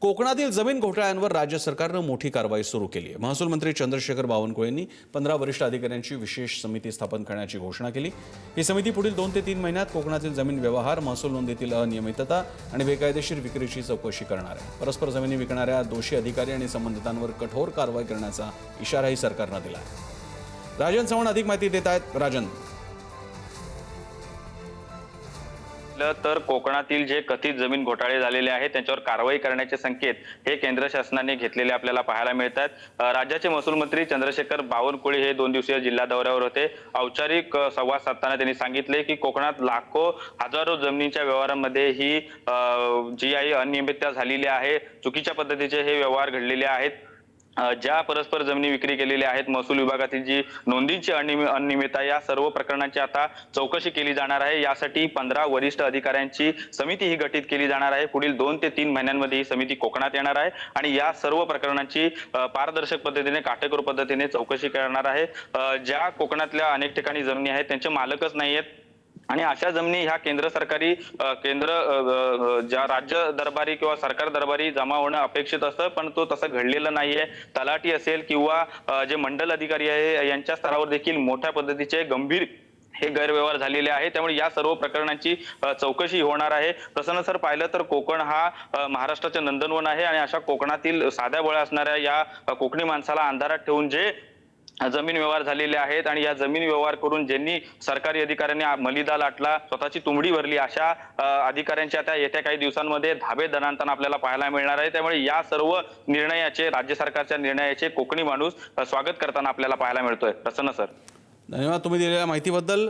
कोकणातील जमीन घोटाळ्यांवर राज्य सरकारनं मोठी कारवाई सुरू केली आहे। महसूल मंत्री चंद्रशेखर बावनकुळे यांनी 15 वरिष्ठ अधिकाऱ्यांची विशेष समिती स्थापन करण्याची घोषणा केली। ही समिती पुढील 2 ते 3 महिन्यात कोकणातील जमीन व्यवहार, महसूल नोंदीतील अनियमितता आणि बेकायदेशीर विक्रीची चौकशी करणार आहे। परस्पर जमिनी विकणाऱ्या दोषी अधिकारी आणि संबंधितांवर कठोर कारवाई करण्याचा इशाराही सरकारनं दिला आहे। राजन चव्हाण अधिक माहिती देत आहेत। राजन, तर कोकणातील जे कथित जमीन घोटाळे झालेले आहेत त्यांच्यावर कारवाई करण्याचे संकेत हे केंद्र शासनाने घेतलेले आपल्याला पाहायला मिळतात। राज्याचे महसूल मंत्री चंद्रशेखर बावनकुळे हे 2 दिवसीय जिल्हा दौऱ्यावर होते। औपचारिक संवाद साधताना त्यांनी सांगितले की कोकणात लाखो हजारो जमिनीच्या व्यवहारांमध्ये ही जी काही अनियमितता झालेली आहे, चुकीच्या पद्धतीचे हे व्यवहार घडलेले आहेत। ज्या परस्पर जमिनी विक्री केलेल्या आहेत, महसूल विभागातील जी नोंदींची अनियमितता, या सर्व प्रकरणांची आता चौकशी केली जाणार आहे। यासाठी 15 वरिष्ठ अधिकाऱ्यांची समिती ही गठीत केली जाणार आहे। पुढील 2 ते 3 महिन्यांमध्ये ही समिती कोकणात येणार आहे आणि या सर्व प्रकरणांची पारदर्शक पद्धतीने, काटेकोर पद्धतीने चौकशी करणार आहे। ज्या कोकणातल्या अनेक ठिकाणी जमिनी आहेत त्यांचे मालकच नाहीयेत आणि अशा जमिनी ह्या केंद्र सरकारी ज्या राज्य दरबारी किंवा सरकार दरबारी जमा होणं अपेक्षित असतं, पण तो तसं घडलेलं नाहीये। तलाठी असेल किंवा जे मंडल अधिकारी आहे यांच्या स्तरावर देखील मोठ्या पद्धतीचे गंभीर हे गैरव्यवहार झालेले आहे। त्यामुळे या सर्व प्रकरणांची चौकशी होणार आहे। तसं सर पाहिलं तर कोकण हा महाराष्ट्राचे नंदनवन आहे आणि अशा कोकणातील साध्या बोळ्या असणाऱ्या या कोकणी माणसाला अंधारात ठेवून जे जमीन व्यवहार झालेले आहेत आणि या जमीन व्यवहार करून ज्यांनी सरकारी अधिकाऱ्यांनी मलिदा लाटला, स्वतःची तुंबडी भरली, अशा अधिकाऱ्यांच्या आता येत्या काही दिवसांमध्ये धाबे दणाणताना आपल्याला पाहायला मिळणार आहे। त्यामुळे या सर्व निर्णयाचे, राज्य सरकारच्या निर्णयाचे कोकणी माणूस स्वागत करताना आपल्याला पाहायला मिळतोय। प्रसन्न सर, धन्यवाद तुम्ही दिलेल्या माहितीबद्दल।